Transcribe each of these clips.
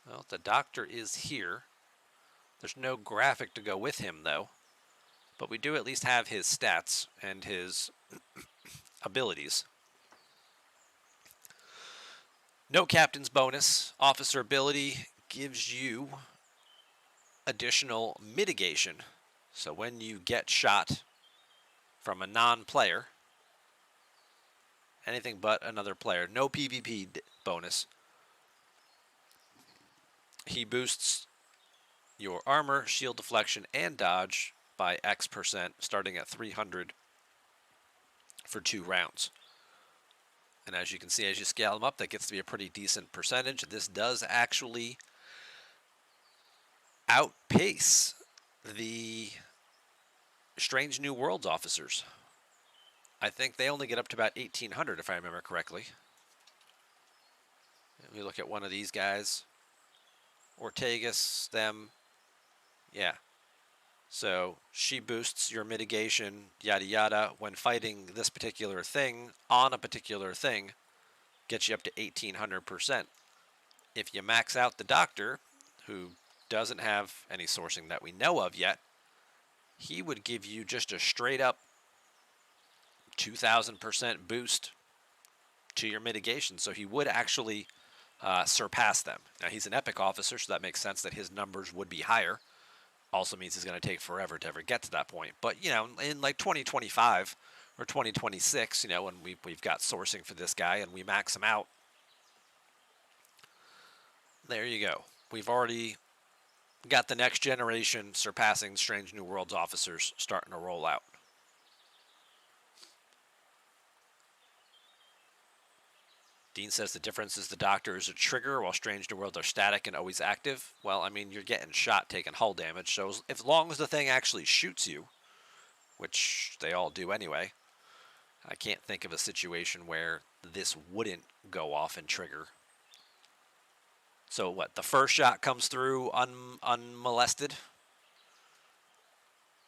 Well, the doctor is here. There's no graphic to go with him, though. But we do at least have his stats and his abilities. No captain's bonus. Officer ability gives you additional mitigation. So when you get shot from a non-player, anything but another player, no PvP bonus, he boosts your armor, shield deflection, and dodge by X%, starting at 300 for 2 rounds. And as you can see, as you scale them up, that gets to be a pretty decent percentage. This does actually outpace the Strange New Worlds officers. I think they only get up to about 1,800, if I remember correctly. Let me look at one of these guys. Ortegas, them. Yeah. So she boosts your mitigation, yada yada, when fighting this particular thing on a particular thing, gets you up to 1,800%. If you max out the doctor, who doesn't have any sourcing that we know of yet, he would give you just a straight up 2,000% boost to your mitigation. So he would actually surpass them. Now he's an epic officer, so that makes sense that his numbers would be higher. Also means he's going to take forever to ever get to that point. But, you know, in like 2025 or 2026, you know, when we've got sourcing for this guy and we max him out, there you go. We've already got the next generation surpassing Strange New Worlds officers starting to roll out. Dean says the difference is the doctor is a trigger while Strange New Worlds are static and always active. Well, I mean, you're getting shot, taking hull damage, so as long as the thing actually shoots you, which they all do anyway, I can't think of a situation where this wouldn't go off and trigger. So what, the first shot comes through unmolested?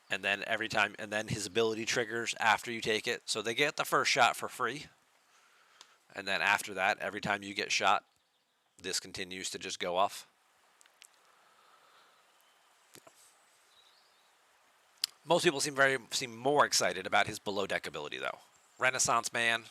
And then every time, and then his ability triggers after you take it. So they get the first shot for free. And then after that, every time you get shot, this continues to just go off. Most people seem more excited about his below deck ability though. Renaissance Man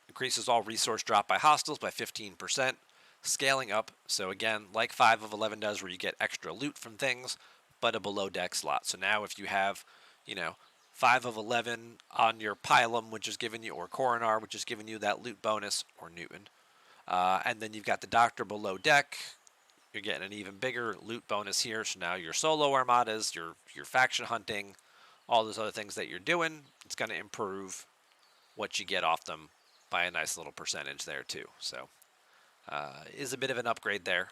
increases all resource drop by hostiles by 15%, scaling up. So again, like 5 of 11 does, where you get extra loot from things, but a below deck slot. So now if you have, you know, 5 of 11 on your Pylum, which is giving you, or Coronar, which is giving you that loot bonus, or Newton. And then you've got the Doctor below deck. You're getting an even bigger loot bonus here. So now your solo armadas, your faction hunting, all those other things that you're doing, it's going to improve what you get off them by a nice little percentage there too. So is a bit of an upgrade there.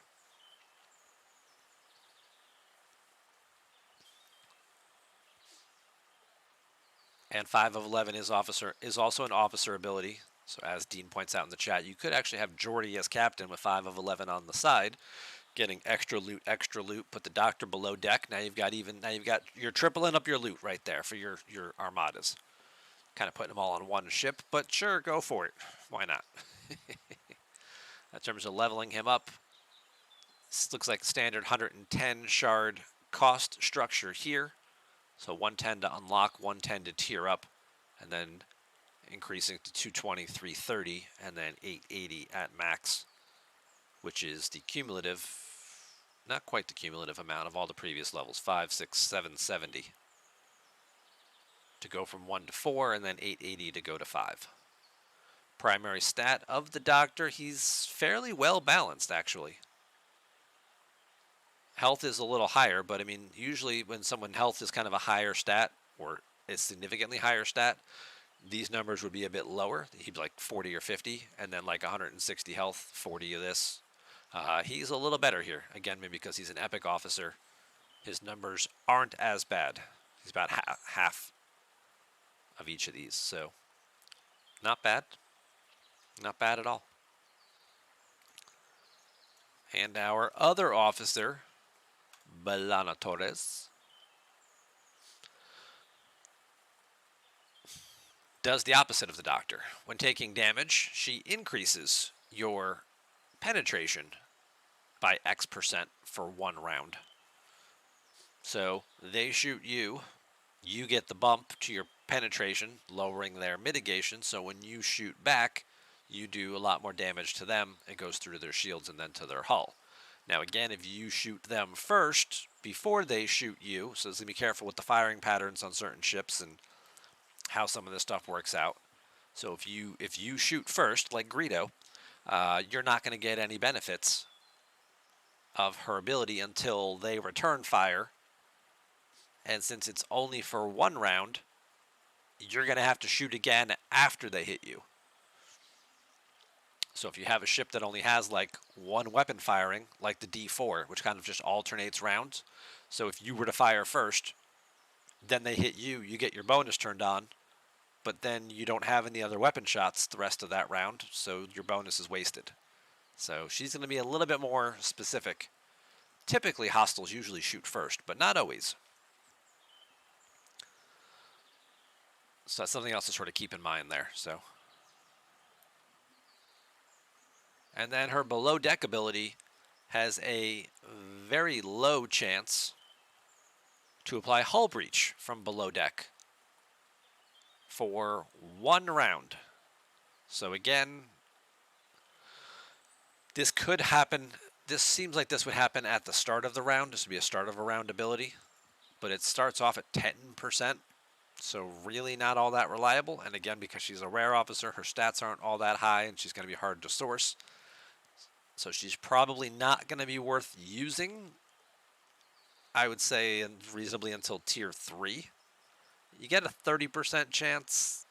And 5 of 11 is also an officer ability. So as Dean points out in the chat, you could actually have Jordy as captain with 5 of 11 on the side, getting extra loot. Put the doctor below deck. You're tripling up your loot right there for your armadas. Kind of putting them all on one ship, but sure, go for it. Why not? In terms of leveling him up, this looks like standard 110 shard cost structure here. So 110 to unlock, 110 to tier up, and then increasing to 220, 330, and then 880 at max, which is the cumulative, not quite the cumulative amount of all the previous levels, 5, 6, 7, 70. To go from 1 to 4, and then 880 to go to 5. Primary stat of the Doctor, he's fairly well balanced, actually. Health is a little higher, but I mean, usually when someone health is kind of a higher stat, or a significantly higher stat, these numbers would be a bit lower. He'd be like 40 or 50, and then like 160 health, 40 of this. He's a little better here. Again, maybe because he's an epic officer, his numbers aren't as bad. He's about half of each of these, so not bad. Not bad at all. And our other officer, Belana Torres, does the opposite of the Doctor. When taking damage, she increases your penetration by X% for 1 round. So they shoot you, you get the bump to your penetration, lowering their mitigation. So when you shoot back, you do a lot more damage to them. It goes through their shields and then to their hull. Now again, if you shoot them first before they shoot you, so just be careful with the firing patterns on certain ships and how some of this stuff works out. So if you shoot first, like Greedo, you're not going to get any benefits of her ability until they return fire. And since it's only for 1 round, you're going to have to shoot again after they hit you. So if you have a ship that only has like 1 weapon firing, like the D4, which kind of just alternates rounds. So if you were to fire first, then they hit you, you get your bonus turned on, but then you don't have any other weapon shots the rest of that round, so your bonus is wasted. So she's going to be a little bit more specific. Typically, hostiles usually shoot first, but not always. So that's something else to sort of keep in mind there. So, and then her below deck ability has a very low chance to apply hull breach from below deck for 1 round. So again, this could happen. This seems like this would happen at the start of the round. This would be a start of a round ability, but it starts off at 10%. So really not all that reliable. And again, because she's a rare officer, her stats aren't all that high and she's going to be hard to source. So she's probably not going to be worth using, I would say, reasonably until tier 3. You get a 30% chance.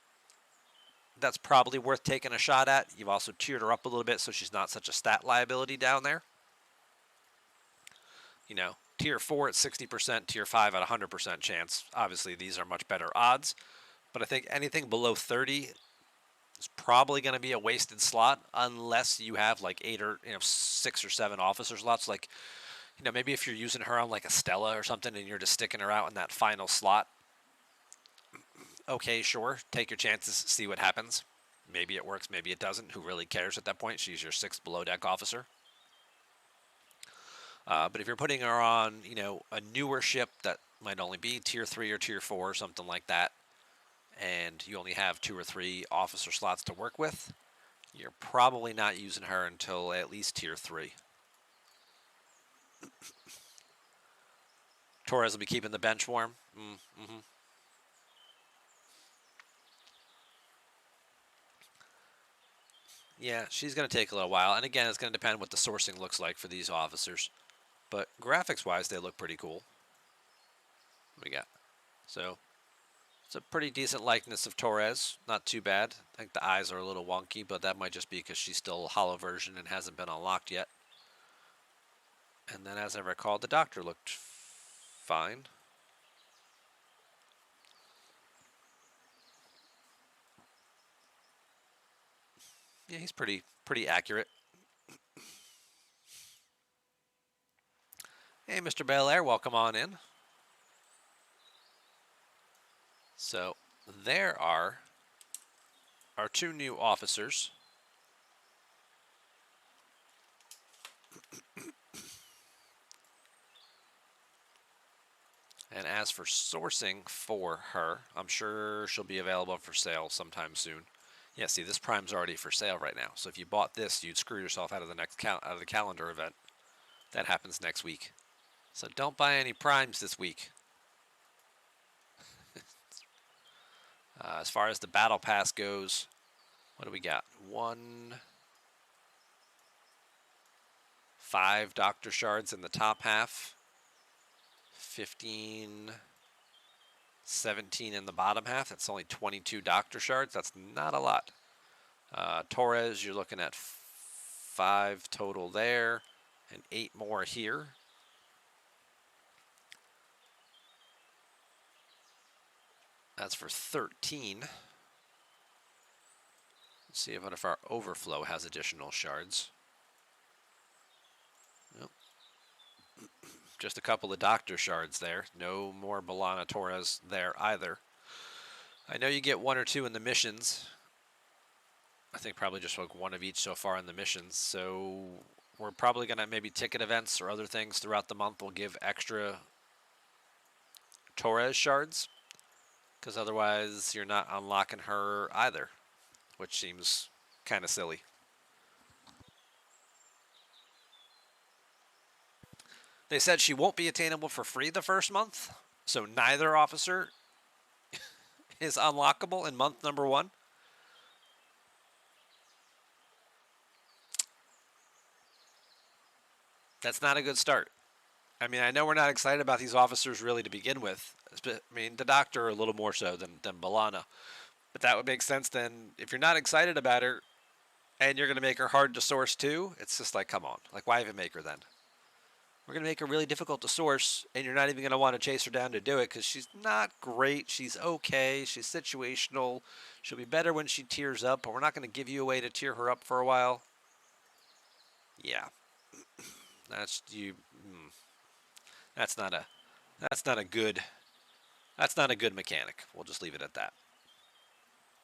That's probably worth taking a shot at. You've also tiered her up a little bit so she's not such a stat liability down there. You know, tier 4 at 60%, tier 5 at 100% chance. Obviously, these are much better odds. But I think anything below 30 is probably going to be a wasted slot unless you have like 6 or 7 officer slots. Like, maybe if you're using her on like a Stella or something and you're just sticking her out in that final slot. Okay, sure. Take your chances, see what happens. Maybe it works, maybe it doesn't. Who really cares at that point? She's your 6th below deck officer. But if you're putting her on, a newer ship that might only be tier 3 or tier 4 or something like that, and you only have 2 or 3 officer slots to work with, you're probably not using her until at least tier 3. Torres will be keeping the bench warm. Mm-hmm. Yeah, she's going to take a little while. And again, it's going to depend what the sourcing looks like for these officers. But graphics-wise, they look pretty cool. What we got? So, it's a pretty decent likeness of Torres. Not too bad. I think the eyes are a little wonky, but that might just be because she's still a hollow version and hasn't been unlocked yet. And then, as I recall, the Doctor looked fine. Yeah, he's pretty accurate. Hey, Mr. Belair, welcome on in. So, there are our 2 new officers. And as for sourcing for her, I'm sure she'll be available for sale sometime soon. Yeah, see, this Prime's already for sale right now. So if you bought this, you'd screw yourself out of the next out of the calendar event. That happens next week. So don't buy any Primes this week. As far as the Battle Pass goes, what do we got? 5 Doctor Shards in the top half. 15, 17 in the bottom half. That's only 22 Doctor Shards. That's not a lot. Torres, you're looking at 5 total there and 8 more here. That's for 13. Let's see if our overflow has additional shards. Nope. Just a couple of Doctor Shards there. No more B'Elanna Torres there either. I know you get 1 or 2 in the missions. I think probably just like 1 of each so far in the missions. So We're probably going to maybe ticket events or other things throughout the month will give extra Torres shards, because otherwise you're not unlocking her either, which seems kind of silly. They said she won't be attainable for free the first month, so neither officer is unlockable in month number 1. That's not a good start. I mean, I know we're not excited about these officers really to begin with. I mean, the Doctor a little more so than Balana. But that would make sense then. If you're not excited about her and you're going to make her hard to source too, it's just like, come on. Like, why even make her then? We're going to make her really difficult to source, and you're not even going to want to chase her down to do it because she's not great. She's okay. She's situational. She'll be better when she tears up, but we're not going to give you a way to tear her up for a while. Yeah, that's you. That's not a. That's not a good. That's not a good mechanic. We'll just leave it at that.